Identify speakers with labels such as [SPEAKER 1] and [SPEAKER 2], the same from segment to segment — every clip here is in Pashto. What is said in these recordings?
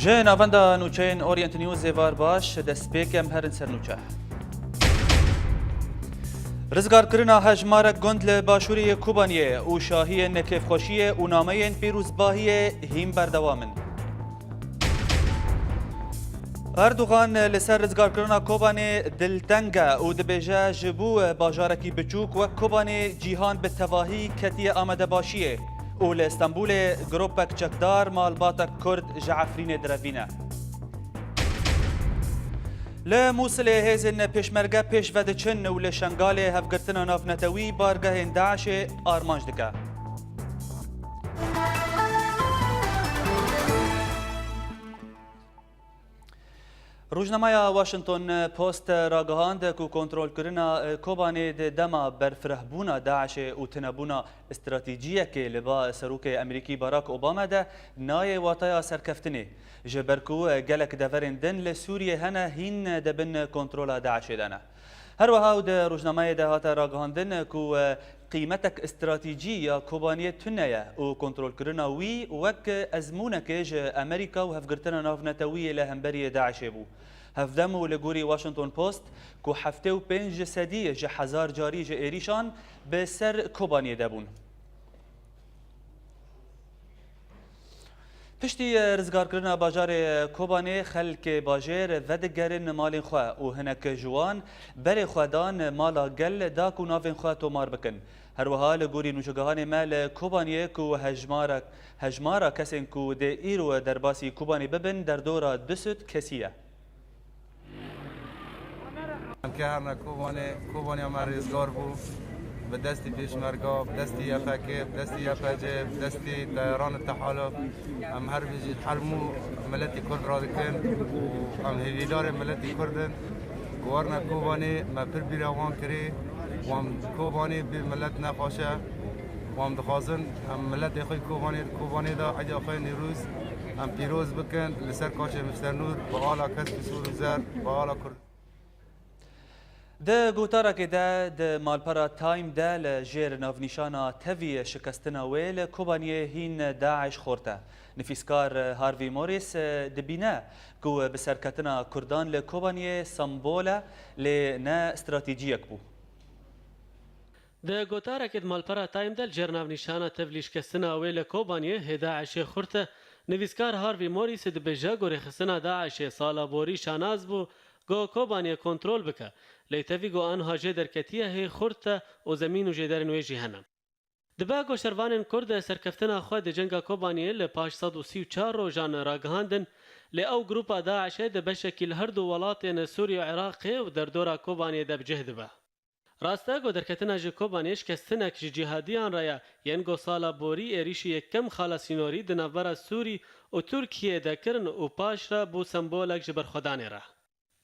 [SPEAKER 1] جه ناوندا نوچین اورینت نیوز وار باش دستپیکم هرن سر نوچه. رزگار کرنا هجمار گند لباشوری کوبانیه و شاهی نکف خوشیه و نامه پیروزباهی هیم بردوامن. اردوغان لسر رزگار کرنا کوبانه دلتنگه و دبیجه جبو باجارکی بچوک و کوبانه جیهان به تواهی کتی آمده باشیه و لستنبول گروپک چکدار مالباتک کرد جعفرین دروینه. لموصل هزن پیشمرگه پیش ودچن و لشنگال هفگرتن ناف نتوی بارگاه داعش آرمانج دکه. روزنامه واشنطن پست راگهاند کو کنترل کرنا کوبانه دما برفرهبونا داعش و تنبونا استراتیجیه که لبا سروک امریکی باراک اوباما ده نای واتایا سرکفتنه جبرکو گلک دورندن لسوریه هنه هین دبن کنترل داعش دانه هر وها ده روزنامه ده هاتا راگهاندن کو قیمتک استراتیجی یا کوبانیه تنیه و کنترل کرنا وی وک ازمونک ج امریکا و هفگرتن ناف نتوی لهمبری داعش بو هفدمو لگوری واشنطن پست کو هفته و 5 صدی ج هزار جاری ج ایریشان به سر کوبانیه دبون. پشتی رزگار کرنا باجار کوبانه خلک باجر ودگرن مال خواه و هنک جوان بر خودان مالا گل داکو ناوین خواه تومار بکن. هر وها لگوری نوشگاهان مال کوبانیه کو هجمارا کسین کو ده ایرو درباسی کوبانی ببن در دورا دست کسیه.
[SPEAKER 2] کارنا کوبانی ما رزگار بو به دستی پیشمرگا به دستی یفکه به دستی یفجه به دستی طیران التحالف هم هر بيجي حرمو ملتی کرد را دکن و هم هویدار ملتی کردن گوارنا کوبانی ما پر بیروان کری و هم کوبانی بی ملت نخواشه و هم دخوازن هم ملت خوی کوبانی دا اجا خوی نیروز هم پیروز بکن لسر کاشه مستر نور با آلا کس بسور زر با آلا کرد
[SPEAKER 1] ده گوتارا که ده مالپرا تایم ده لجیر نافنیشانا توی شکستنا ویل کوبانیه هین داعش خورته. نفیسکار هاروی موریس دبینه که بسرکتنا کردان لکوبانیه سمبوله لنا استراتیجیک بو.
[SPEAKER 3] ده گوتارا که مالپرا تایم ده لجیر نافنیشانا توی شکستنا ویل کوبانیه هی داعش خورته. نفیسکار هاروی موریس دبیجه گوری خستنا داعش سالا بوری شاناز بو گو کوبانیه کنترل بکه. لیتوی گو آنها جدر کتیه هی خورته و زمین و جدر نویجی هنم. دبا گو شروانن کرد سرکفتنا خود جنگا کوبانیه لپاش 134 روزان راگهاندن لی او گروپا داعش دبشکل هر دو ولاتین سوری و عراق و در دورا کوبانیه دب جهد با. راسته گو درکتنا جه کوبانیش کستنک جهادیان رایا ین گو سالا بوری ایریشی کم خالصینوری دنابرا سوری و ترکیه دکرن و پاش را بو سمبولک جبر خدانه را.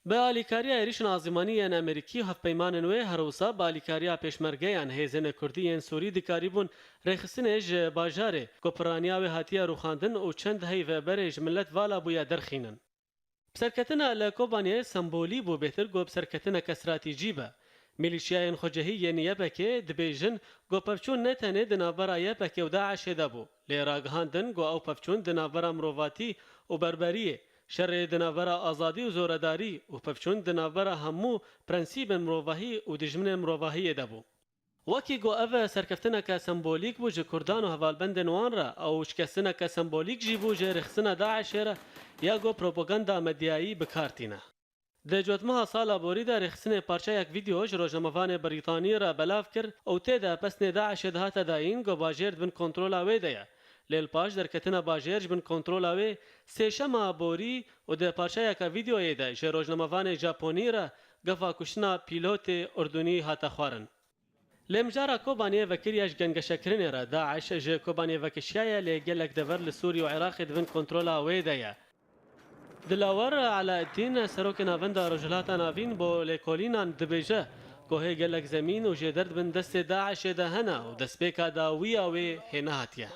[SPEAKER 3] به آلیکاریا ایریش نازمانی ان امریکی هف پیمان نوی هروسا به آلیکاریا پیشمرگیان هیزن کردی ان سوری دکاریبون رخصنج باجاره کوپرانیا و هاتیا روخاندن و چند هی و برج ملت والا بویا درخینن. بسرکتنا لکوبانیه سمبولی بو بهتر گو بسرکتنا کستراتیجی با. میلیشیاین خوجهی نیابکه دبیجن گو پفچون نتنه دنابرا یابکه و داعش دابو. لیراگهاندن گو او پفچون دنابرا مروواتی و بربریه. شر دناورا آزادی و زورداری و پفچون دناورا همو پرنسیب مروواهی و دجمن مروواهی دبو. وکی گو اوه سرکفتنا که سمبولیک بو جه کردان و حوالبند نوان را او شکستنا که سمبولیک جی بو جه رخصنا داعش را یا گو پروپاگاندا مدیایی بکارتینا. ده جوتمها سالا بوری دا رخصن پارچه یک ویدیوش روزنامه‌وان بریتانی را بلاف کرد او تیدا پسن داعش دهات داین گو باجر بن کنترولا ویدیا. لیل پاش درکتنا باجرج بن کنترولا وی سیشما بوری و ده پارچه یک ویدیو ده جه روزنامه‌وان ژاپنی را گفا کشنا پیلوت اردنی هاتا خوارن. لمجارا کوبانیه وکریاش گنگشکرین را داعش جه کوبانیه وکشیای لگلک دور لسوری و عراق دون کنترولا ویدیا. دلاور على الدين سروك نافندا رجلات نافين بو ليكولينان دبيجه كوهي قالك زمين وجدرد بن دست داعش دهنا ودسبيكا داوية وي هناتيا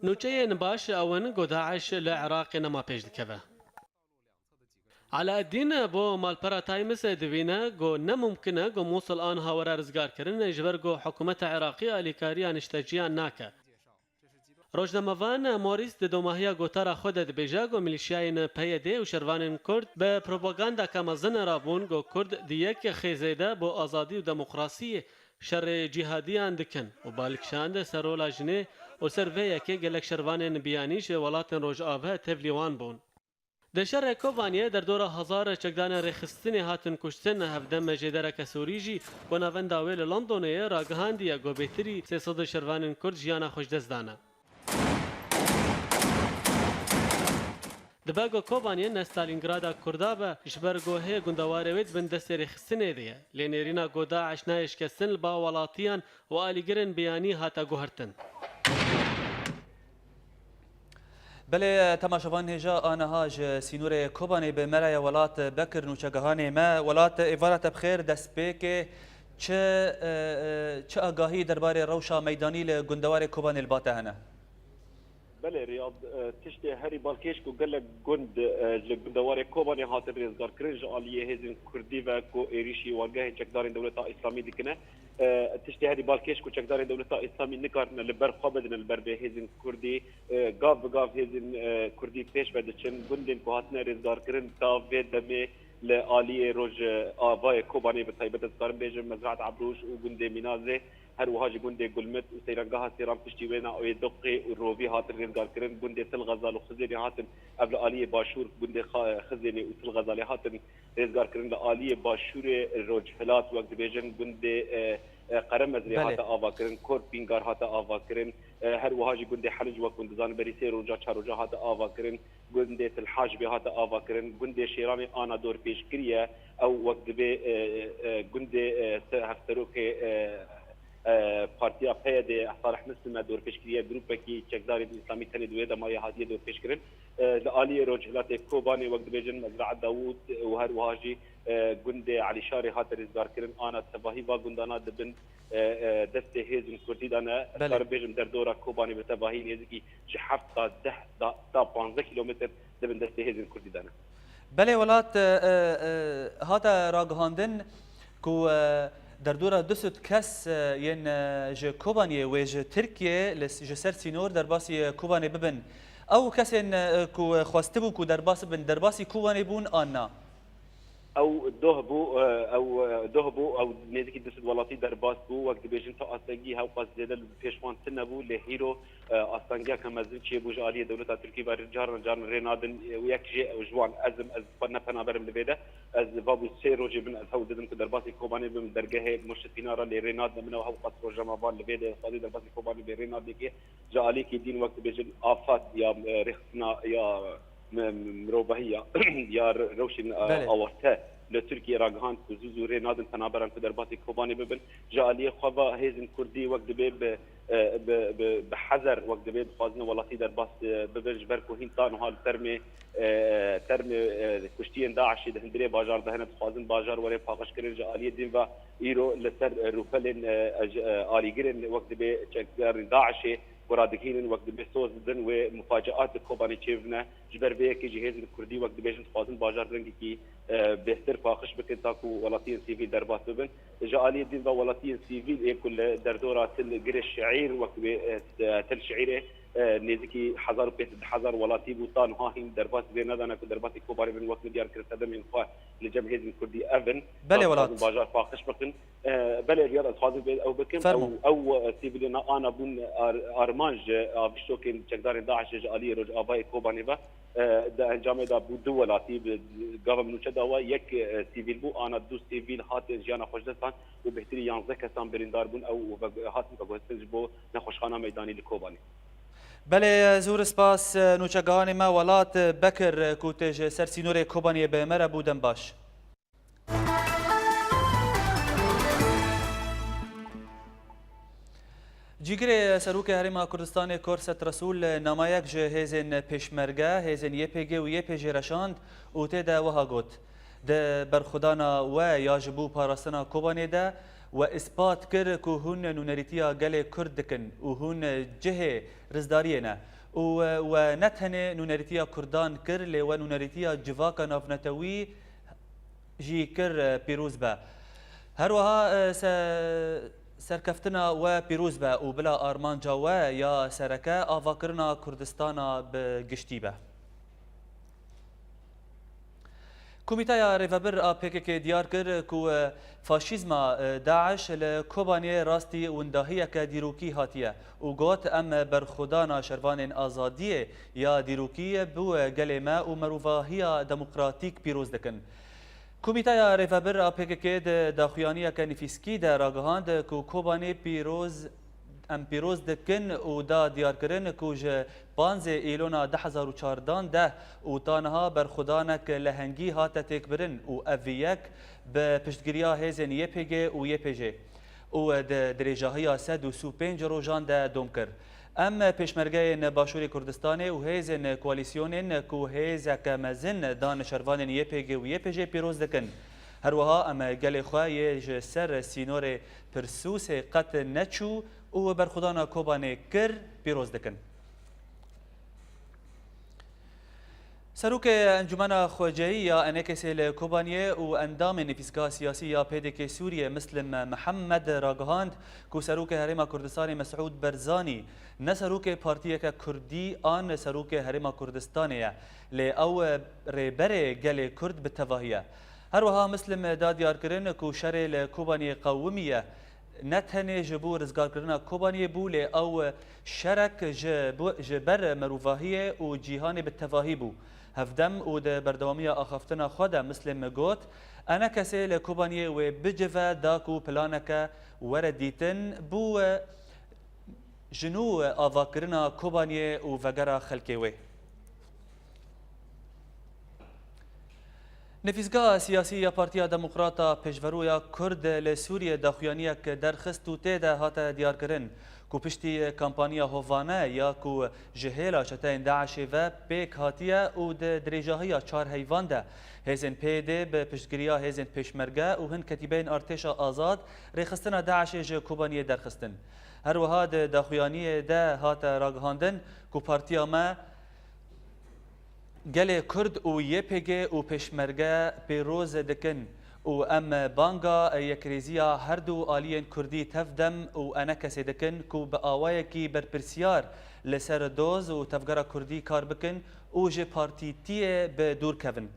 [SPEAKER 3] نوچه نباش اون گو داعش لعراق نما پیش دکوه على الدين بو مالپرا تايمس دوينه گو نممکنه گو موصل آنها ورا رزگار کرن جبر گو حکومت عراقی آلیکاریا نشتجیان ناکه روزنامه‌وان موریس د دوماهیا گوتارا خود د بیجاگ و ملیشیاین پیده و شروان کرد به پروپاگاندا کمازن رابون گو کرد دیک خیزیده با آزادی و دموکراسی شر جهادیان دکن و بالکشاند سرولا جنه و سرویه که گلک شروان بیانیش ولات روج آوه تفلیوان بون. د شر کوبانیه در دور هزار چکدان رخصتن هاتن کشتن هفدم جدرک سوریجی و نوند آویل لندنه راگهاندیه گو بهتری 300 شروان کرد جیانا خوش دزدانه. دباگو کوبانیه نستالینگرادا کردابه اشبرگوه گندواره وید بن دست رخصتنه دیه لینرینا گودا عشنایش کسن با ولاتیان و آلیگرن بیانی هاتا گوهرتن.
[SPEAKER 1] بله تماشاوان هجا آنهاج سینور کوبانی به مرای ولات بکر نوچگهانه ما ولات ایوارت بخیر دست که چه آگاهی درباره روشا میدانی لگندوار کوبانی الباته هنه؟
[SPEAKER 4] بله ریاض تشتی هری بالکش کو گل گند لگندوار کوبانی هات ریزگار کرنج آلیه هزین کردی و کو ایریشی واقعه چکدار دولت اسلامی دیکنه تشتی هری بالکش کو چکدار دولت اسلامی نکارن لبر خوابدن لبر به هزین کردی گاف هزین کردی پیش بده چن گندن کو هاتن ریزگار کرن تا و دمه لآلیه روج آوای کوبانی به تایبت دارم بیجم مزرعه عبروش و گنده مینازه هر وهاجي گنده گلمت و سیرانگاه سیران پشتی وینا او دقی و روبی هاتن ریزگار کرن گنده تل غزال و خزینی هاتن قبل آلیه باشور گنده خزینی و تل غزالی هاتن ریزگار کرن لآلیه باشور روج هلات وقت بیجن گنده قرم مزری هاتا آوا کرن کور پینگار هاتا آوا کرن هر وهاجي گنده حلج و گنده زان بریسی روجا چاروجا هاتا آوا کرن گنده تلحاج به هاتا آوا کرن گنده شیرانی آنا دور پیش کریه او وقت به گنده هفتروک پارتیا پیاده صالح مسلم دور پیش کریه گروپ کی چکدار اسلامی تنی دوی د مایا هدیه دور پیش کرن لآلی رجلات کوبانی وقت بیجن مزرعه داوود و هر وهاجي گنده علی شاری هات ریزگار کرن آنا تباهی با گندانا دبن دست هیزن کردی دانا صار بیجن در دورا کوبانی به تباهی نیزکی چه 7 تا 15 کیلومتر دبن دست هیزن کردی دانا
[SPEAKER 1] بله ولات هاتا راگهاندن کو در دورا دوست کس ین ج کوبانی و ج ترکیه لس جسر سینور در باسی کوبانی ببن او کسین کو خواستبو کو در باس بن در باسی کوبانی بون آنا
[SPEAKER 4] او دهبو او نزکی دست ولاتی در باس بو وقت بیشتر تا آستانگی ها قصد دل پیشوان تنبو لهیرو آستانگی کم از چی بوج عالی دولت ترکی و جارن رینادن و یک جه جوان ازم از پنا پنا برم لبیده از بابو سیرو جبن از هوا دادم که در باسی کوبانی بم درگاه مشتفینا را لریناد من و هوا قصد رو جمع بان لبیده خالی در باسی کوبانی لریناد که جالی کی دین وقت بیشتر آفات یا رخنا یا مروبهية يا روشن أورته لتركيا راجهان كوزوزو رينادن تنابران في درباتي كوباني ببن جالية خبا هيزن كردي وقت بيب بحذر وقت بيب خازن ولاتي درباس ببرج بركو هين تانو هال ترمي كشتين داعش دهندري باجار دهنت خازن باجار وري فاقش كرين جالية دين و إيرو لسر روفلين آليجرين وقت بي چكدار داعش ورادكين وقت بيسوز دن ومفاجآت كوباني تشيفنا جبر بيه كي جهاز الكردي وقت بيجن خازن باجار درنگي كي بهتر فاخش بكن تاكو ولاتين سيفيل دربات ببن جالية دين ولاتين سيفيل كل دردورة تل قرش شعير وقت تل شعيره نزكي حزار بيت حزار ولاتي بوطان هاهين دربات بين هذا دربات كوباري من وقت مليار كرت من خا لجمهور الكردي افن
[SPEAKER 1] بله ولات
[SPEAKER 4] باجار فاخش بكن بله رياض خازن او بكن او سيفيلنا انا بون ارمانج افشوكين چقدار داعش جالية رج اباي كوباني با ده انجام دا بو دو ولاتي گورنمنت داوا یک سیویل بو انا دو سیویل هات جانا خوشدستان و بهتری 11 کسان بریندار بون او هات بگوستنج بو نخوشخانه میدانی لکوبانی
[SPEAKER 1] بله زور سپاس نوچگان ما ولات بکر کوتج سرسینور کوبانی به مره بودن باش جیگر سروک هرما کردستان کورست رسول نمایک جه هزین پیشمرگه هزین YPG و YPG رشاند و تیده وها گوت ده برخودانا و یاجبو پاراستنا کوبانی ده و اثبات کر که هون نونریتیا گل کرد کن و هون جه رزداریه نه و نتهنه نونریتیا کردان کر لی و نونریتیا جواکا نافنتوی جی کر پیروز با هر وها سرکفتنا و پیروز به و بلا آرمانجا و یا سرکه آواکرنا کردستانا به گشتی به. کمیته ریوبر PKK دیار کرد که فاشیزم داعش لکوبانی راستی ونداهی که دیروکی هاتیه و گوت ام برخودانا شروان آزادی یا دیروکی بو گلیمه و مروفاهی دموکراتیک پیروز دکن. کمیته ریوبر PKK داخویانی که نفیسکی در راگهاند که کوبانی پیروز دکن و دا دیار کرن که جه 15 ایلونا 2014 و تانها برخودانک لهنگی هات تکبرن و اویک به پشتگیریا هیزن YPG و YPG و دریجاهی 135 روزان ده دوم کرد. ام پیشمرگه باشوری کردستان و هیزن کوالیسیون که هیزک مزن دان شروان YPG و YPG پیروز دکن. هروها ام گل خواه سر سینور پرسوس قط نچو و برخودانا کوبانه کر پیروز دکن. سروک انجمن خواجهی یا انکسل کوبانیه و اندام نفیسکا سیاسی یا PDK سوریه مسلم محمد راگهاند که سروک هرم کردستان مسعود برزانی نه سروک پارتیه که کردی آن سروک هرم کردستانیه لی او ریبر گل کرد به تواهیه. هروها مسلم دادیار کرن که شر لکوبانی قومیه نتنه جبو رزگار کرنا کوبانی بوله او شرک جبر مروفاهیه و جیهان بالتفاهی بو هفدم و ده بردوامی آخفتنا خدا مسلم گوت انا کسی لکوبانیه و بجفه داکو پلانک وردیتن بو جنو آوا کرنا کوبانیه و وگرا خلکیوه. نفیسگاه سیاسی یا پارتیا دموکراتا پیشورویا کرد لسوریه داخویانیه که درخست و تیده هاته دیار کرن که پشتی کمپانیا هوانه یا که جهیلا شتین داعش و پیک هاتیه و دریجاهی 4 حیوان ده هیزن پیده به پشتگیریا هیزن پیشمرگه و هن کتیبین ارتش آزاد ریخستنا داعش جه کوبانیه درخستن. هر وها داخویانیه ده هاته راگهاندن که پارتیا ما گل کرد و YPG و پیشمرگه پیروز دکن و ام بانگا یکریزیا هر دو آلین کردی تفدم و انا کسی دکن که به آوائه کی برپرسیار لسر دوز و تفگره کردی کار بکن و جه پارتی تیه به دور کون.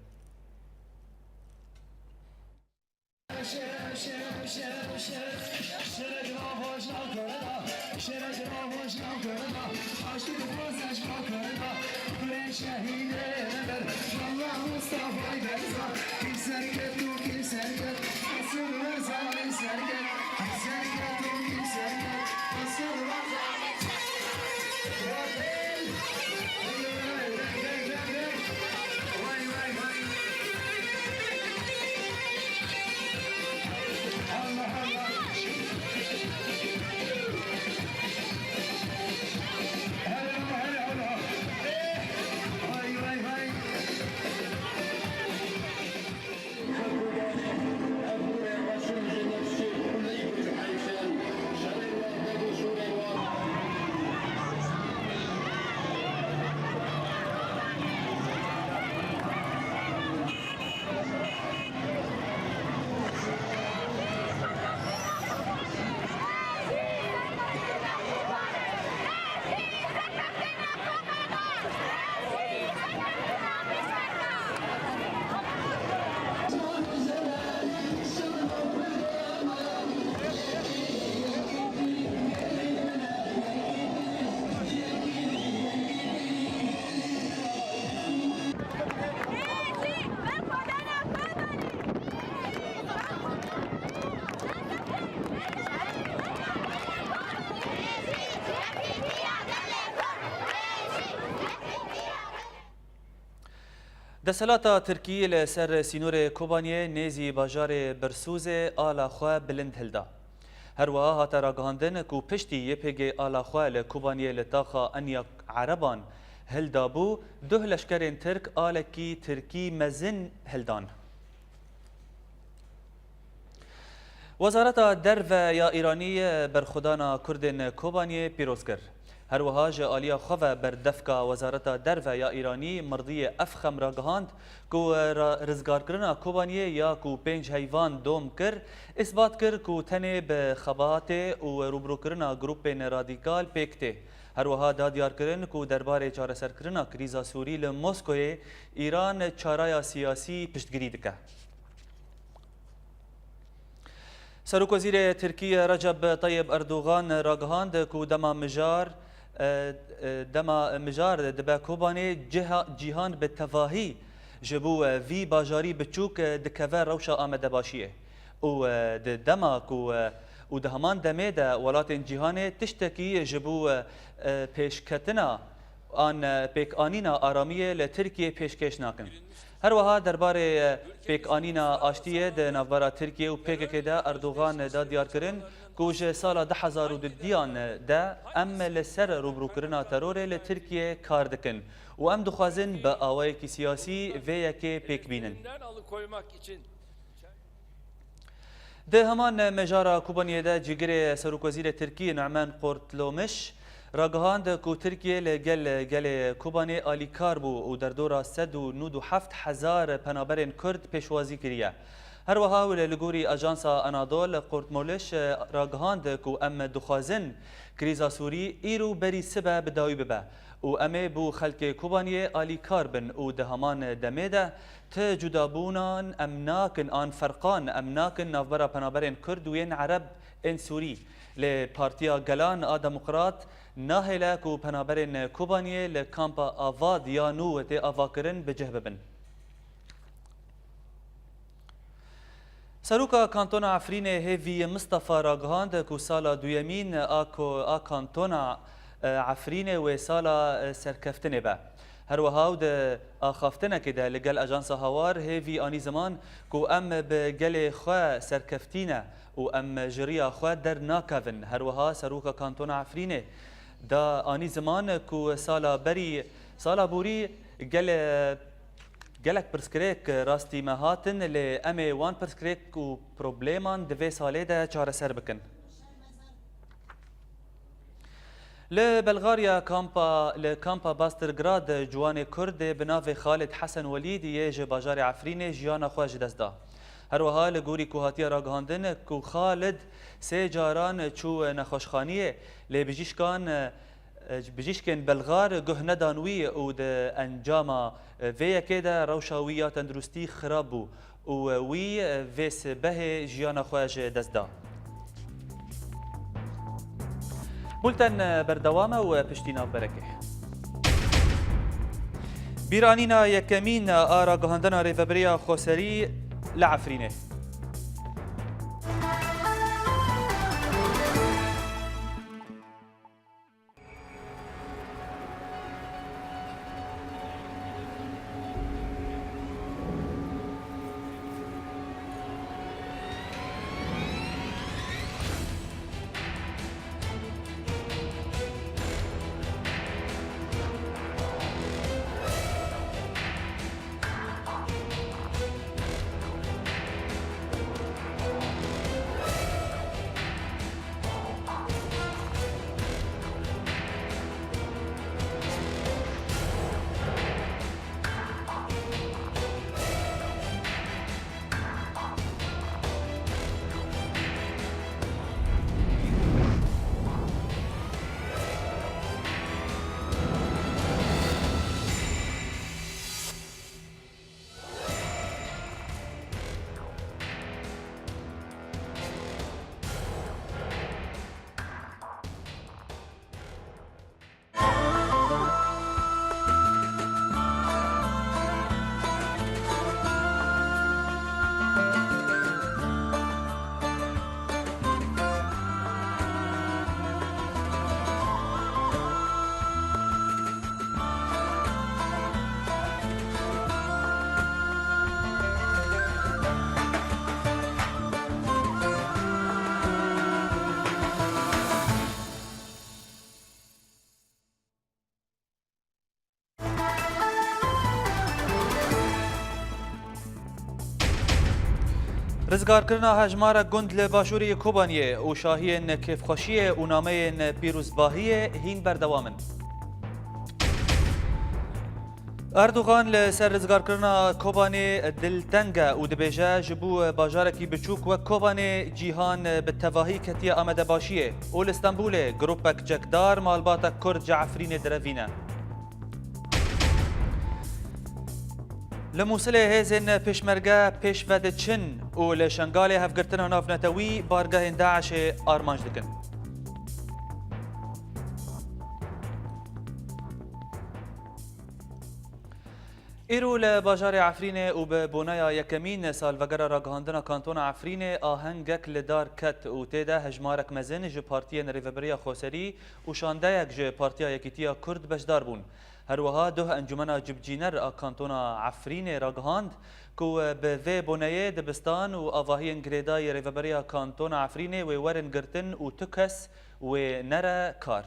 [SPEAKER 1] دسلاتا ترکیه لسر سینور کوبانیه نیزی باجار برسوز آلا خواه بلند هلدا. هروها هاتا راگهاندن که پشتی YPG آلا خواه لکوبانیه لطاقا انیا عربان هلدا بو ده لشکرین ترک آلکی ترکی مزن هلدان. وزارت درو یا ایرانی برخودانا کردن کوبانیه پیروز کرد. هروها جه آلیا خواه بردفکا وزارت درو یا ایرانی مرضی افخم را گهاند کو رزگار کرنا کوبانیه یا کو 5 حیوان دوم کر اثبات کر کو تنه به خبات و روبرو کرنا گروپ رادیکال پیکته هروها دادیار کرن کو درباره چارەسەر کرنا کریزا سوری ل مسکو ایران چارای سیاسی پشتگیری دکه. سروک وزیر ترکیه رجب طیب اردوغان راگهاند کو دما مجار دبا کوبانه جیهان به تواهی جبو وی باجاری بچوک دکوه روشا آمده باشیه و دما کو و ده همان دمه ده ولات جیهان تشتکی جبو پیشکتنا آن پیک آنینا آرامیه لترکیه پیشکش ناکن. هر وها درباره پیک آنینا آشتیه ده نوبارا ترکیه و پیک که ده اردوغان ده دیار کرن کوج سال 2010 ده ام لسر روبرو کرنا ترور لترکیه کار دکن و ام دخوازن با آوای کی سیاسی و یکی پیک بینن. ده همان مجارا کوبانیه ده جگره سروک وزیر ترکیه نعمان قورتلومش راگهاند کو ترکیه لگل کوبانه آلی کار بو و در دورا 197,000 پنابرین کرد پیشوازی کریه. هر وها و لگوری اجانسا انادول قورتمولش راگهاند کو ام دخوازن کریزا سوری ایرو بری سبه بداوی ببه و امه بو خلک کوبانیه آلی کار بن و ده همان دمیده ته جدابونان امناکن آن فرقان امناکن نافبرا پنابرین کرد و ین عرب ان سوری لپارتیا گلان دموکرات ناهله کو پنابرین کوبانیه لکامپا آواد یا نو و ته آواکرن بجه ببن. سروکا کانتونا عفرین هیوی مصطفى راگهاند کو سالا دویمین آ کانتونا عفرین و سالا سرکفتنه با. هر وهاو ده آخافتنه که ده لگل اجانس هوار هیوی آنی زمان کو ام بگل خواه سرکفتینه و ام جریا خواه در ناکوین. هر وها سروکا کانتونا عفرینه دا آنی زمان کو سالا بوری گلک پرسکریک راستی مهاتن لی امی وان پرسکریک و پروبلیمان دوی ساله ده چارەسەر بکن. لبلغاريا كامبا باسترغراد جوان كرد بناف خالد حسن وليد يج باجار عفرين جيانا خواج دزدا. هروها لگوری کوهاتی راگهاندن کو خالد سه جاران چو نخوشخانیه بجیشکن بلغار گهنه دانوی او ده انجاما وی که روشاوی تندرستی خرابو و وی ویس به جیانا خواج دزدا. بولتن بردوامه و پشتینا برکه. بیرانینا یکمین آراگهاندن ریفبریا خوسری لعفرینه. rizgarkirina hejmara gund li başûrê Kobaniyê û şahiyên kêfxweşiyê û nameyên pîrozbahiyê hîn berdewam in. Erdogan li ser rizgarkirina Kobanê dilteng e û dibêje ji bo bajarekî biçûk wek Kobanê cîhan bi tevahî ketiye Amedebaşiyê û li Stenbolê grupek cekdar malbata Kurd ji Efrînê direvîne. Li Mosilê hêzên pêşmerge pêşve diçin û li Şengalê hevgirtina navnetewî bargehên Daişê armanc dikin. îro li bajarê Efrînê û bi boneya yekemîn salvegera ragihandina kantona Efrînê ahengek li dar ket û tê de hejmarek mezin ji Partiyên Rêveberiya Xweserî û şandeyek ji Partiya Yekîtiya Kurd beşdar bûn. Herwiha duh encumena cibcîner a kantona Efrînê ragihand ku bi vê boneyê dibistan û avahiyên girêdayê Rêveberiya kantona Efrînê wê werin girtin û tu kes wê nere kar.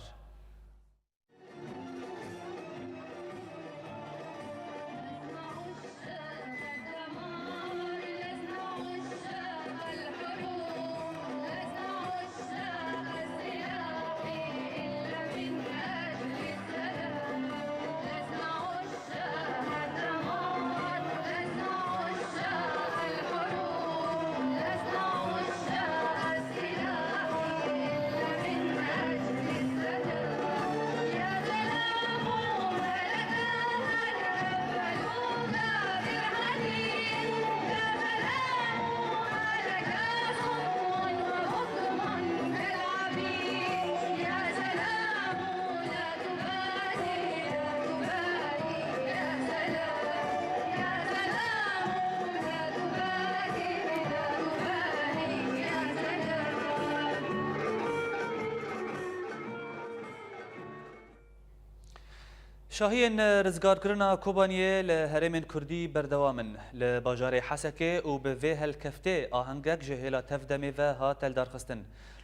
[SPEAKER 1] شاهین rizgarkirina Kobaniyê li herêmên Kurdî berdewam in. Li bajarê Hesekê û bi vê helkeftê ahengek ji hêla tevdemê ve hat eldarxistin.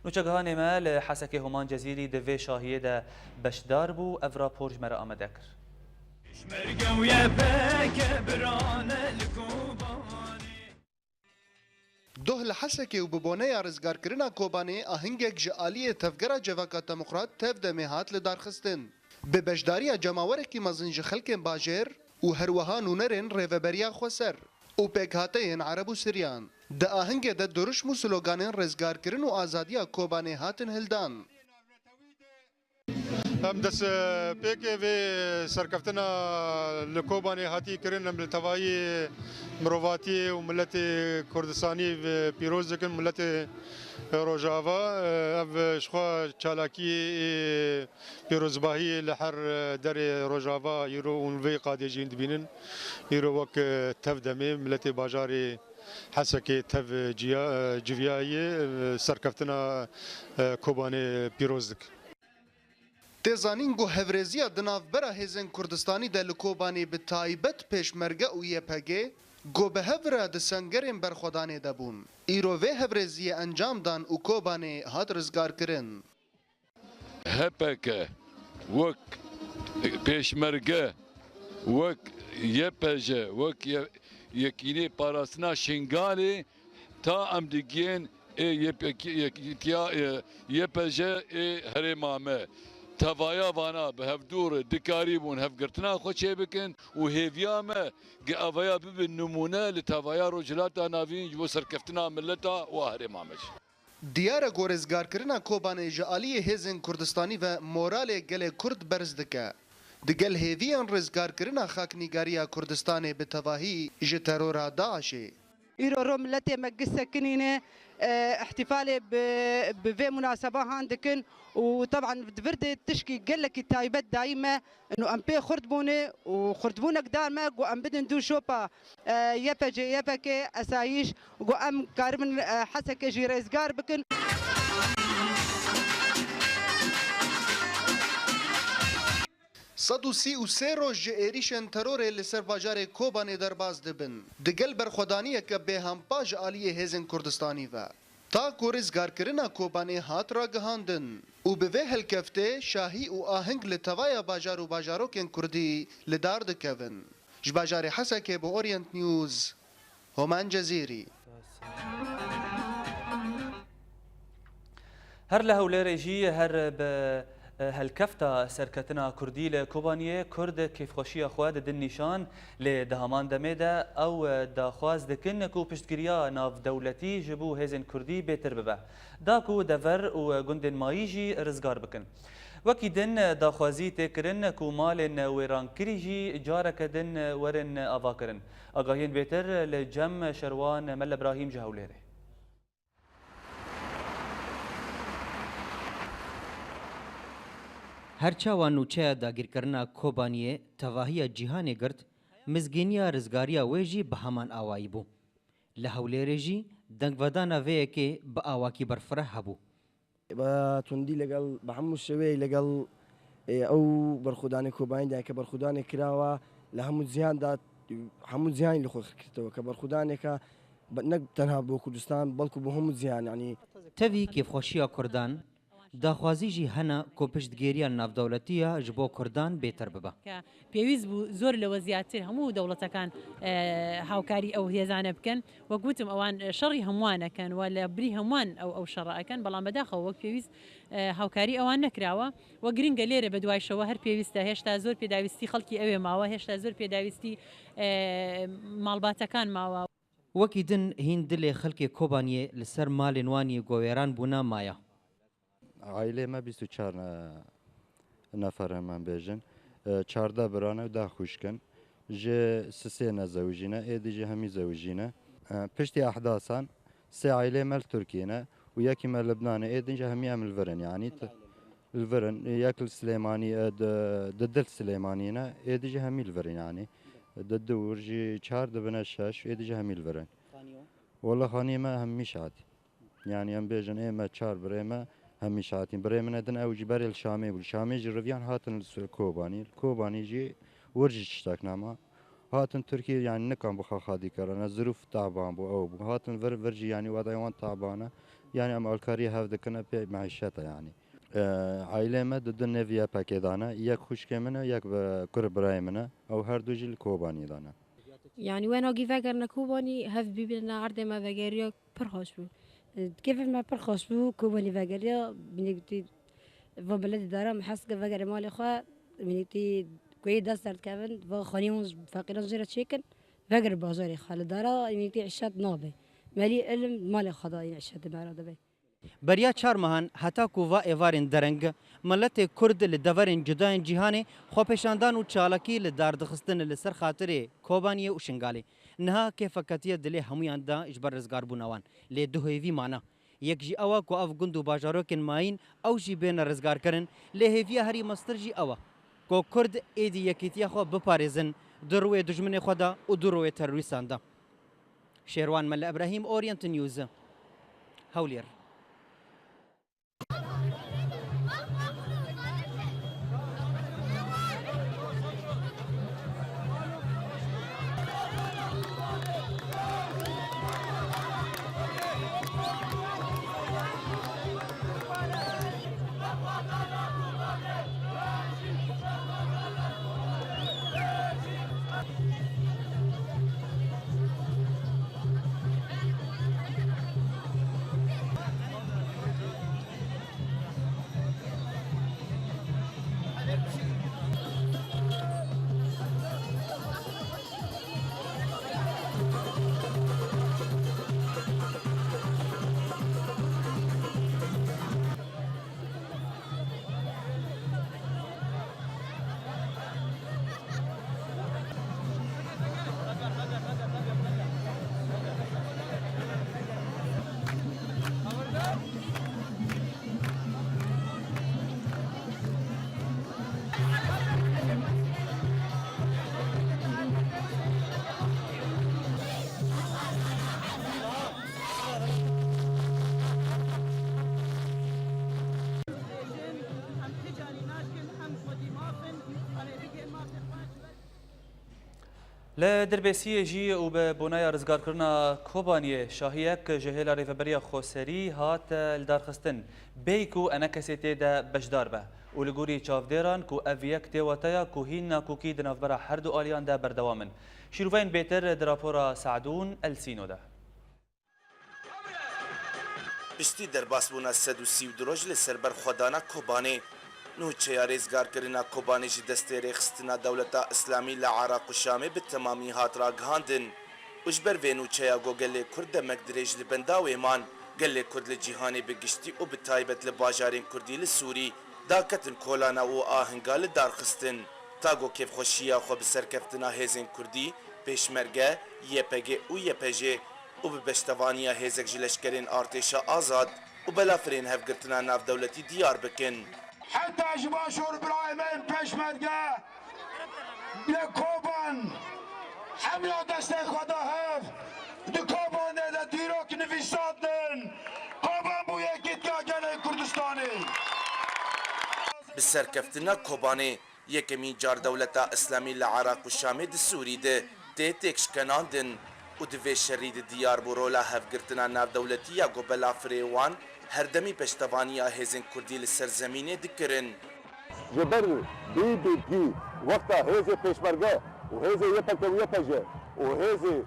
[SPEAKER 1] Nûçegihanê me li Hesekê Homan Cezîrî di vê şahiyê de beşdar bû, ev rapor ji me re amade kir.
[SPEAKER 5] دوه لحسكي وببونيا رزگارکرنا کوباني آهنگك جي آلية تفگرا جواكا ديمقراط تف دمهات لدارخستن ببشداريا جماوركي مزنج خلقين باجر و هروها نونرين ريفبريا خوسر و بيكهاتين عرب و سريان دا آهنگ دا درش مو سلوگانين رزگارکرن و آزاديا کوباني هاتن هلدان
[SPEAKER 6] هم دس پیک و سرکفتنا لکوبانی هاتی کرن هم لتوایی مرواتی و ملت کردستانی و پیروز کن ملت روجاوا اف شخوا چالاکی پیروزباهی لحر در روجاوا یرو اون وی قادی جیند بینن یرو وک تف دمی ملت باجاری حسکی تف جویایی سرکفتنا کوبانی پیروز دک
[SPEAKER 5] تزانین گو هفرزیا دنافبرا هزن کردستانی دا لکوبانی به تایبت پیشمرگه و یپگه گو به هفره د سنگرین برخودانه دبون ایرو و هفرزی انجام دان و کوبانی هات رزگار کرن
[SPEAKER 7] هپکه وک پیشمرگه وک یپجه وک یکینی پاراستنا شنگالی تا امدگین یپجه هرمامه توایا وانا به هفدور دکاری بون هفگرتنا خوچه بکن و هیویامه گاوایا ببین نمونه لتوایا رجلاتا ناوین جو سرکفتنا ملتا و هرمامش
[SPEAKER 5] دیاره گو رزگار کرنا کوبانی جالی هزن کردستانی و مورال گل کرد برز دکه دگل هیویان رزگار کرنا خاکنیگاریا کردستانی به تواهی ج ترورا داعشه
[SPEAKER 8] ایرو رو ملت مقصه کنینه احتفالي بفي مناسبة هاندكن وطبعا دفرد تشكي قال لك التايبات دائما انه ام بي خردبونه وخردبونه قدار ما قو ام بدن دو شوبا يبجي يبكي اسايش قو ام كارمن حسك جي رزقار بكن
[SPEAKER 5] صدو سی و سه روز جه ایریشن ترور لسر باجار کوبانی درباز دبن دگل برخودانیه که به همپاج آلیه هزن کردستانی و تا کو رزگار کرنا کوبانی هات را گهاندن و به وی هلکفته شاهی و آهنگ لتوایا باجار و باجارو کن کردی لدار دکون جباجار حسکه با اورینت نیوز همان جزیری
[SPEAKER 1] هر له ولێرە ژی هەر بە هەلکەفتە سەرکەتنا کوردی لە کۆبانیە کورد کیفخۆشیە خوا دەدن نیشان لێ دەهامان دەمێدا ئەو داخواز دکن و پشتگیریە ناودەولەتی ji بۆ هێزên کوردی بێتر ببە داک و دەڤەر و گوندên مایî jî rizgar bikin. Wekî din daxwazî têkirin ku malên wêrankirî jî careke din werin avakirin. Agahiyên bêtir li Cem Şerwan Mel Ibrahîm ji Hewlêrê.
[SPEAKER 9] هەرچاوە نوچەیە داگیرکردنا کۆبانیە تەواهیە جیهانێ گرت مزگینیە ڕزگاریە وێژی بە هەمان ئاوایی بوو. لە هەولێرێ ژی دەنگڤەدانە vêyekê bi awakî berfireh hebû.
[SPEAKER 10] بە توندی لەگەڵ بە هەموو شێوەیە لەگەڵ ئەو بەرخودانی کۆبانیدا کە بەرخودانێک کراوە لە هەموو جیهاندا هەموو جیهانی لە خۆی کردەوە کە بەرخودانێکە نەک تەنها بۆ کوردستان بەڵکو بۆ هەموو جیهان ینی
[SPEAKER 9] تەوی کێفخۆشیە کوردان داخوازیژی هەنە کۆ پشتگیریە ناودەوڵەتیە ji بۆ کوردان بێتر ببە.
[SPEAKER 11] پێویست بوو زۆر لەوە زیاتر هەموو دەوڵەتەکان هاوکاری ئەو هێزانە بکەن وە گوتم ئەوان شەڕی هەمووانەکەن و لە بری هەمووان ئەو شەڕەکەن بەڵام بەداخەوە وەک پێویست هاوکاری ئەوان نەکراوە وە گرنگە لێرە بە دوایشەوە هەر پێویستە هێشتا زۆر پێداویستی خەڵکی ئەوێ ماوە هێشتا زۆر پێداویستی ماڵباتەکان ماوە.
[SPEAKER 9] وەکی دن هین dilê xelkê Kobaniyê li ser malên wanî govêran bûna maya.
[SPEAKER 12] Ailê me 24 nefer hemen bêjin. 14 birane û 10 xwişkin. Ji sisê ne zewjî ne, êdî jî hemî zewjî ne. Piştî ehdasan, sê ailê me li Tirkiyê ne û yekî me Libnanê, êdî jî hemî em li vir in yanî li vir in. Yek li Silêmanî di dil Silêmanî ne, êdî jî hemî li vir in yanî. Di dûr jî 4 dibine 6, êdî jî hemî li vir in. Wala xanî me hemî şatî. Yani em bêjin ê me 4 birê me hemî şatîn. Birê min edin ew jî berê li Şamê bû. Şamê jî riviyan hatin li Kobanî. Kobanî jî wir jî tiştek nema. Hatin Tirkiye yani nikan bi xaxadî kerine. Zirûf taban bû ew bû. Hatin vir jî yani wedayê wan tabane. Yani em alkariyê hev dikine pê meîşete yani. Ailê me di din nêviye pekê dane. Yek xwişkê min e, yek kur birayê min e. Ew her du jî li Kobanî dane.
[SPEAKER 13] Yani wena gîvegerine Kobanî hev bibîne erdê me vegeriya pir xweş bû. Kêfê me pir xweş bû Kobanî vegeriya binêtî va beledê dara me hes vegere malê xwe binêtî goyê dest derdkevin va xanî wan feqîran jê re çêkin veger bazarê xwe li dara binêtî îşet nabe. Melî ilim malê xwe da îşetê me re dibe.
[SPEAKER 9] Beriya çar mehan heta ku va êvarên dereng milletê Kurd li deverên cudayên cîhanê xwepêşandan û çalakî li dardixistin li ser xatirê Kobaniyê û Şingalê. Niha kêfeketiye dilê hemûyan da ji ber rizgarbûna wan. Lê duhêvî mana. Yek jî ew ku ev gund û bajarokên mayîn ew jî bêne rizgarkirin lê hêviya herî mestir jî ew e. Ku Kurd êdî yekîtiya xwe biparêzin di rûyê dijminê xwe da û di rûyê terorîstan da. Şêrwan Mel Ibrahîm Orient News Hewlêr.
[SPEAKER 1] ل دربسیه جی و به بنای رزگار کردن کوبانیه شاهیک جهیل ریفبریا خوسری هات لدارخستن بیکو انا کسیته ده بجدار به و لگوری چافدیران کو اویک تیواتایا کو هین کوکی دنافبرا هر دو آلیان ده بردوامن شیروین بیتر دراپورا سعدون السینو ده
[SPEAKER 14] پشتی درباسبونا 132 روج لسر برخودانا کوبانه نوچه رزگارکرنا کوبانه جی دسته رخستنا دولتا اسلامی لعراق و شامه به تمامی هات را گهاندن وجبر و نوچه گوگل کرد مقدرج لبنداوی مان گل کرد لجیهانی بگشتی و بتایبت لباجارین کردی لسوری داکتن کولانا و آهنگال دارخستن تاگو کیف خوشیا خو بسرکفتنا هزین کردی پیشمرگه یپگه و یپجه و به بشتوانیا هزک جلشکرین ارتشا آزاد و بلافرین هفگرتنا ناف دولتی دیار بکن
[SPEAKER 15] حتى جباشور برايمين بشمرقة لكوبان حملة دستي خداهف لكوبان دا ديروك نفيساتن كوبان بو يكيد كاكالي كردستاني
[SPEAKER 14] بسرکفتنا کوبانه یکمی جار دولتا اسلامی لعراق و شامه د سوری ده تیتکش کناندن و دوی شرید دیار برولا هفگرتنا ناف دولتی یا گو بلافریوان هر دمی پشتوانیا هزین کردی لسرزمینه دکرن
[SPEAKER 16] جبر BBP وقتا هزي پیشمرگه و هزي يبكي ويبجه و هزي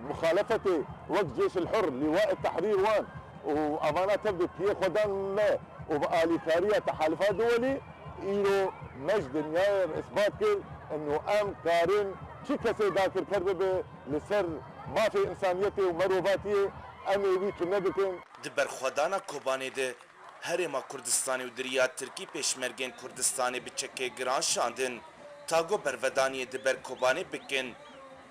[SPEAKER 16] مخالفتي وقت جيش الحر لواء التحرير وان وامانات تبدو كي خدان ما وبآلي كارية تحالفات دولي إيرو مجد نياير إثبات كر إنه أم كارين شي كسي داكر كربه لسر ما في إنسانيتي ومروفاتي أمي ويك ندكن
[SPEAKER 14] دبر خدانا کوبانه ده هرما کردستانی و دریا ترکی پیشمرگین کردستانی بچکه گران شاندن تاگو برودانی دبر کوبانه بکن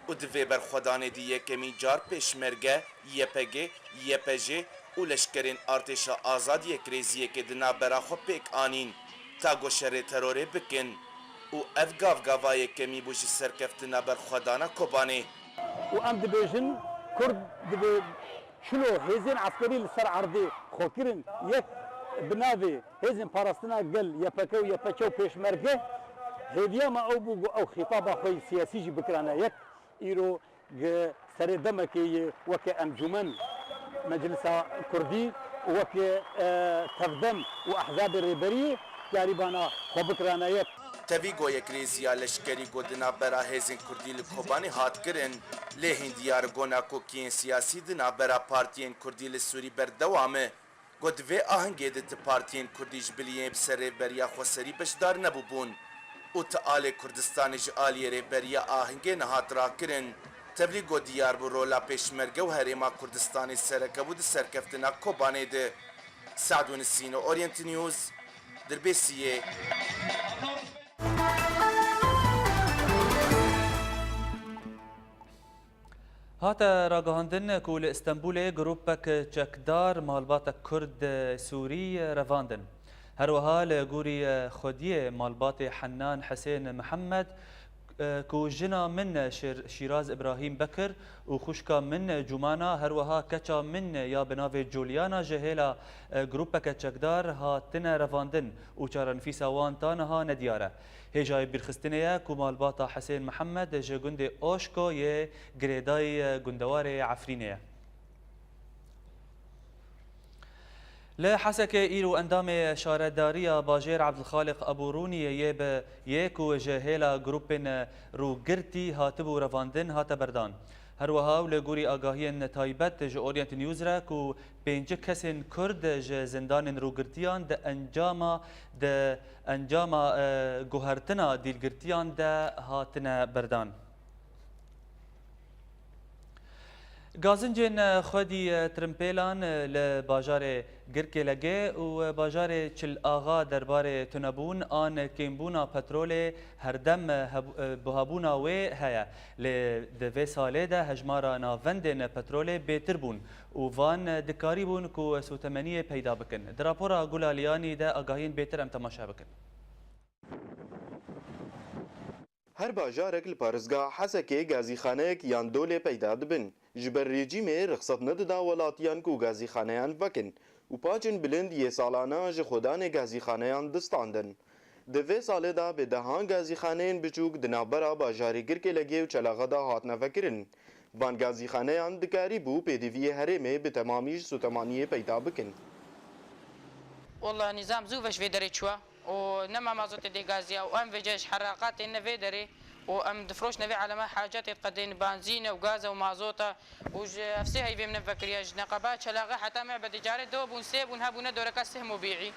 [SPEAKER 14] و دوی بر خدانه دی یکمی جار پیشمرگه یپگه یپجه و لشکرین ارتشا آزاد یک ریزیه که دنا برا خو پیک آنین تاگو شر تروره بکن و اف گاو یکمی بوشی سرکفتنا بر خدانا کوبانه
[SPEAKER 17] و ام دبیجن کرد دبی شنو هزين عسكري لسر عرضي خوكرن يك بنافي هزين باراستنا قل يبكو يبكو بيشمرقه هديا ما او خطاب اخوي سياسي جي بكرانا يك ايرو سري دمكي وك انجمن مجلس كردي وك تفدم واحزاب الريبري تقريبا بكرانا يك
[SPEAKER 14] تبیگو یک ریزیا لشکری گودنا برا هزین کردی لکوبانی هات کرن لهین دیار گونا کوکین سیاسی دنا برا پارتین کردی لسوری بردوامه گود و آهنگی دت پارتین کردیش بلیه بسر بریا خوسری بشدار نبوبون و تعال کردستان جالی ری بریا آهنگی نهات را کرن تبلیگو دیار برولا پیشمرگه و هریما کردستانی سرکبود سرکفتنا کوبانی ده سعدون السینو اورینت نیوز دربیسیه
[SPEAKER 1] هاتا راگهاندن کول استانبول گروپک چکدار مالبات کرد سوری رواندن هر وها لگوری خودی مالبات حنان حسین محمد کو جنا من شیراز ابراهیم بکر و خوشکا من جمانا هر وها کچا من یا بناو جولیانا جهیلا گروپک چکدار هاتن رواندن و چارنفیسا وان تانها ندیاره هجای برخستنیه کو مالباتا حسین محمد جگند اوشکو ی گریدای گندوار عفرینیه لحسك إيرو أندام شاردارية باجير عبد الخالق أبو روني يب يكو جهيلا جروبين روغرتي هاتبو رفاندن هاتا بردان هروها ولغوري آگاهين تايبت ج اورينت نيوز را كو بينج كسن كرد ج زندان روغرتيان د انجاما گوهرتنا ديلگرتيان د هاتنا بردان گازنجن خودی ترمپیلان لباجار گرکی لگه و باجار چل آغا دربار تنبون آن کمبونا پترول هردم بهابونا و هیا لدوی ساله ده هجمارا ناوندن پترول بیتر بون و وان دکاری بون کو سوتمنی پیدا بکن دراپورا گلالیانی ده آگاهین بیتر ام تماشا بکن
[SPEAKER 18] هر باجارك البارزگاه حسكي غازي خانيك يان دولي پیدا دبن جبر ريجيم رخصت نددا ولاتيان کو غازي خانيان وكن و پاچن بلند يه سالانا ج خدان غازي خانيان دستاندن دوی ساله دا به دهان غازي خانين بچوک دنابرا باجاري گرکه لگه و چلاغدا هات نفکرن وان غازي خانيان دکاری بو پیدوی هرمه به تمامیش سوتمانیه پیدا بکن
[SPEAKER 19] والله نظام زوفش في دري شوى ونما مازوت دي غازيا وام فيجاش حراقات ان في دري وام دفروش نبي على ما حاجات يتقدين بنزين وغاز ومازوتا وفسي هي في من فكرياج نقابات شلاغه حتى مع بدجاره دوب ونسيب ونهبونه دورك سهم وبيعي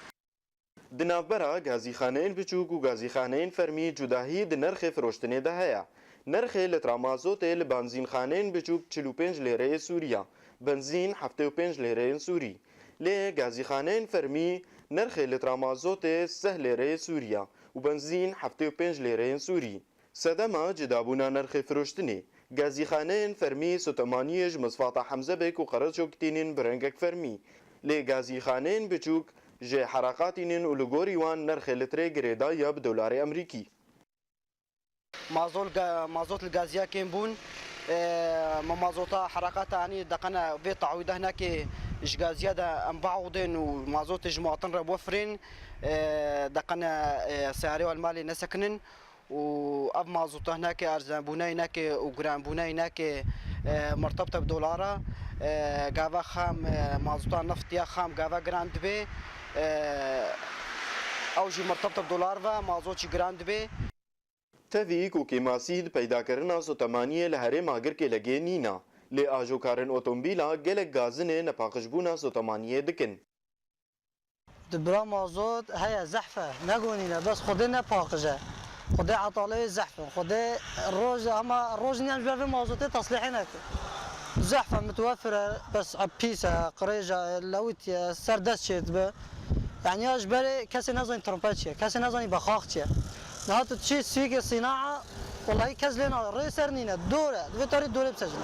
[SPEAKER 18] د ناوبەرە گازیخانەیەن بچووک و گازیخانەیەن فەرمی جوداهی د نرخی فرۆشتنێدا هەیە. نرخی لە ترامازۆتێ لە بانزینخانەیەن بچووک 45 لێرەیە سووریا، بنزین 75 لێرەیەن سووری. لێ گازیخانەیەن فەرمی نرخی لە ترامازۆتێ 3 لێرەیە سووریا و بنزین 75 لێرەیەن سووری. سەدەما جدابوونا نرخی فرۆشتنێ. گازیخانەیەن فەرمی سوتەمانیەش مزفاتە حەمزەبێک و قەرەچۆکتینین برەنگەک فەرمی. لێ گازیخانەیەن بچووک جه حرکاتینن و لگوری وان نرخ لتر گریدا یا بدولار امریکی.
[SPEAKER 20] مازوت الغازيا كين بون مازوتا حركات يعني دقنا في تعويض هناك غازيا ده انبعوضين ومازوت جماعتن ربوفرين دقنا سعري والمالي نسكنن واب مازوت هناك ارزان بوناي هناك وجرام بوناي هناك مرتبطه بدولاره غافا خام مازوتا نفط يا خام غافا جراند بي او جی مرتبطه بدولار و مازوچی گراند به
[SPEAKER 18] تذیک و کماسید پیدا کردن سوتمانیه لهره ماگر که لگه نینا لی آجو کارن اتومبیلا گلک گازنه نپاقش بونا سوتمانیه دکن.
[SPEAKER 20] دبرا مازوت هيا زحفه نقولينا بس خدنا باقجه خدي عطالي زحفه خدي الروج اما الروج نعمل في مازوت تصليحنا زحفه متوفره بس عبيسه قريجه لويت سردس شيت يعني اجبري كاسي نظني ترومباتشي كاسي نظني بخاختشي نهات تشي سيك صناعه والله كاز لنا ريسرنينا دوره بتوري دوره بسجن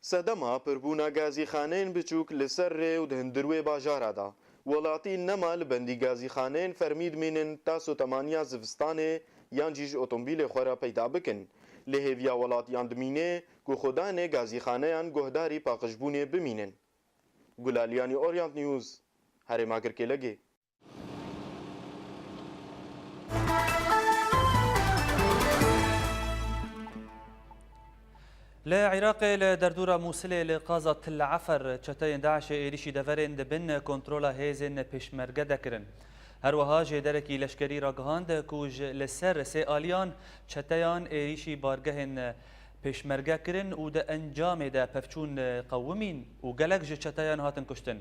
[SPEAKER 18] سەدەما پڕبوونا گازیخانەیەن بچووک لەسەر ڕێ و دهندروێ باژارادا وڵاتی نەما لە بەندی گازیخانەیەن فەرمیدمێنن تا سوتەمانیا زستانێ یان جیژ ئۆتۆمبیلێ خۆرا پەیدا بکەن لە هێڤیا وڵاتیان دمینێ گوخۆدانێ گازیخانەیان گۆهداری پاقشبوونێ بمینن. گولالیانی ئۆریانت نیوز هەرێماگرکێ لەگێ.
[SPEAKER 1] لعراق لدردورة موصلة لقازة تل عفر چتاين داعش إيريشي دفرين دبن كنترولا هيزن پشمرگه دكرن. هروها جدركي لشكري راگهاند كوج لسر سي آليان چتايان إيريشي بارگهن پشمرگه کرن و ده انجام ده پفچون قومين و گلک جه چتايان هاتن کشتن.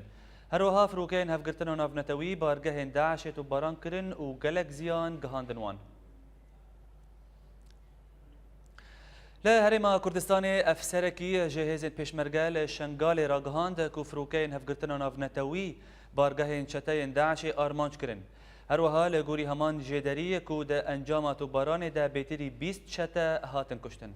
[SPEAKER 1] هروها فروكين هفگرتن و نافنتوي بارگهن داعش تو باران کرن و گلک زيان گهاندنوان. لا هرما كردستان افسركي جهاز پشمرگه لشنگال راگهاند کو فروکین هفگرتن نافنتوی بارگهین چتاین داعش آرمانج کرن. هروها لگوری همان جدری کو ده انجامات و باران ده بیتری 20 چتا هاتن کشتن.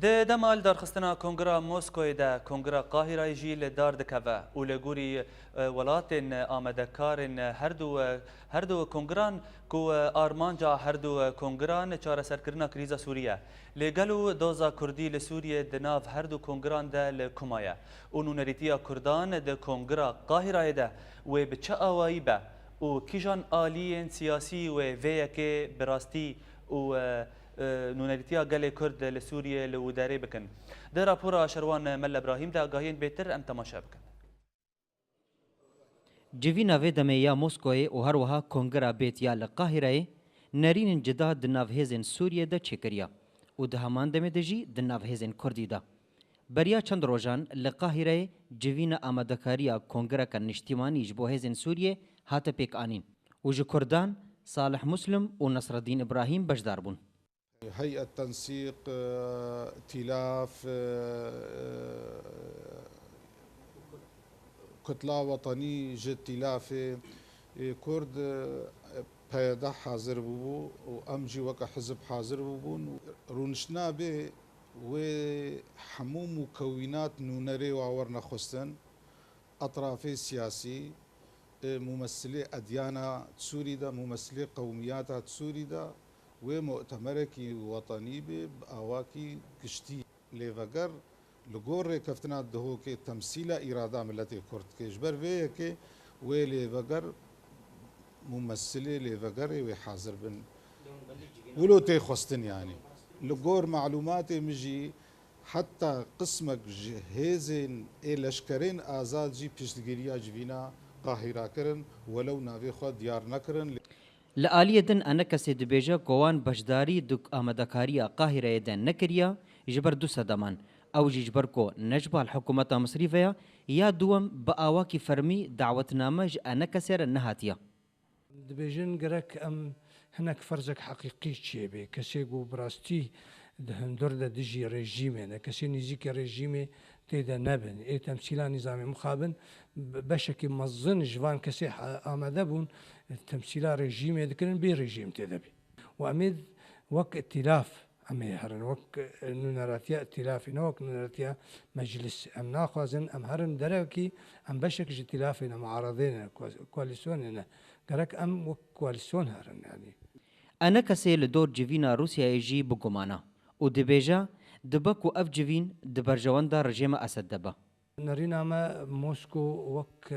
[SPEAKER 1] ده دمال دارخستنا کنگرا موسکوی ده کنگرا قاهره جیل دار دکوه و لگوری ولاتن آمدکارن هر دو کنگران کو آرمانجا هر دو کنگران چاره سرکرنا کریزا سوریه لگلو دوزا کردی لسوریه دناف هر دو کنگران ده لکمایه و نونریتیا کردان ده کنگرا قاهره ده و بچه آوایی به و کیجان آلیین سیاسی و ویکه براستی و نونریتیا گل کرد لسوریه لوداره بکن. در راپورا شروان مل ابراهیم ده آگاهین بهتر ام تماشا بکن.
[SPEAKER 9] جوینا و دمیا موسکوی و هر وها کنگرا بیتیا لقاهره نرین جدا دناو هزن سوریه ده چکریا و ده همان دم دجی دناو هزن کردی ده. بریا چند روزان لقاهره جوینا آمدکاریا کنگرا کن نشتیمانی جبو هزن سوریه هات پیک آنین و جو کردان صالح مسلم و نصر الدین ابراهیم بجدار بون.
[SPEAKER 21] هيئة تنسيق ائتلاف كتلة وطنية ائتلاف كرد پیدا حاضر بو وامجي وك حزب حاضر بون رونشنا به وحمو مكونات نونري وورنا خستن اطراف سياسي ممثلي اديانا تسوريدا ممثلي قوميات تسوريدا ومؤتمركي وطني بأواكي قشتي ليفاقر لغور كفتنا دهوكي تمثيل إرادة ملتي كرد كيجبر فيكي وليفاقر ممثلي ليفاقر وحاضر بن ولو تيخوستن يعني لغور معلوماتي مجي حتى قسمك هيزن لشكرين آزاد جي پشتگیریا جوینا قاهرة کرن ولو ناوی خود دیار نکرن.
[SPEAKER 9] لآلیه دن انا کسی دبیجه کوان بشداری دک آمدکاریا قاهره دن نکریا جبر دو سدمان او جبر کو نجبه الحکومت مصری فيا یا دوم با آواکی فرمی دعوتنامه انا کسر نهاتیا.
[SPEAKER 2] دبیجن گرک ام هناك فرزك حقيقي شيء كسي جو براستي هندور ده دجي رجيمي أنا كسي نزيك رجيمي تيدا نبن إيه تمثيلا نظامي مخابن بشكل مظن جوان كسي آمدبون تمثيلا رجيمي ذكرن بي رجيم تيدا بي وأميد وك ائتلاف أمي هرن وك نونراتيا ائتلافي نوك نونراتيا مجلس أم ناخوازن أم هرن دراكي أم بشكل ائتلافنا معارضين كواليسيوننا قالك أم وك كواليسيون هرن يعني
[SPEAKER 9] انا کسی لدور جوینا روسیا جی بگمانا و دبیجا دبکو اف جوین دبرجواندا رژیم اسد دبا
[SPEAKER 2] نرينا ما موسكو وك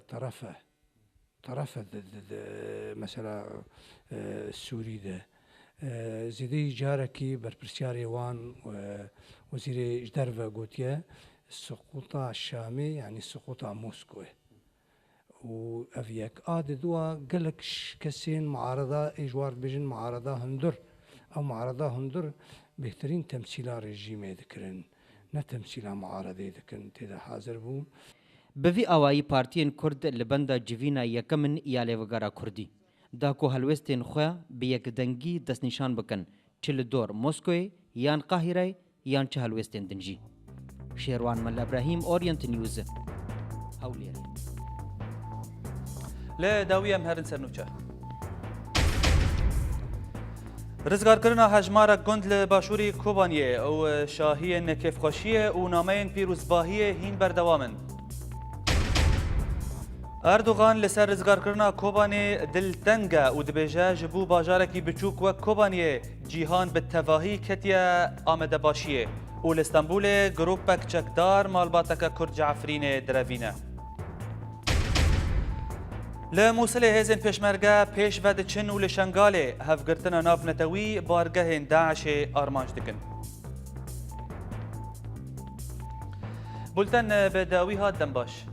[SPEAKER 2] طرفه مثلا السوري ده زيدي جاركي بربرسياري وان وزير جدرفا قوتيا السقوط الشامي يعني السقوط موسكو وأفياك دوا قالك كسين معارضة إجوار بيجن معارضة هندر أو معارضة هندر بهترين تمثيلا رجيمي ذكرن نا تمثيلا معارضة ذكرن تيدا حاضر بون
[SPEAKER 9] بوی آوائی پارتین کرد لبندا جوینا یکمن ایاله وگارا کردی داکو هلوستین خواه به یک دنگی دست نشان بکن چل دور موسکوی یان قاهره یان چه هلوستین دنجی شیروان مل ابراهیم اورینت نیوز هولیر
[SPEAKER 1] لا داوية مهرن سرنوچه رزگار کرنا هجمارک گند لباشوری کوبانیه او شاهین کیفخوشیه و نامین پیروزباهیه هین بردوامن اردوغان لسر رزگار کرنا کوبانی دلتنگه و دبیجه جبو باجارکی بچوک و کوبانیه جیهان به تواهی کتیه آمده باشیه و لستانبول گروپک چکدار مالباتک کرد جعفرین دروینه لموصل هزن پیشمرگه پیش ود چن و لشنگاله هفگرتنا ناف نتوی بارگه داعش آرمانج دکن بولتن به داوی هات دنباش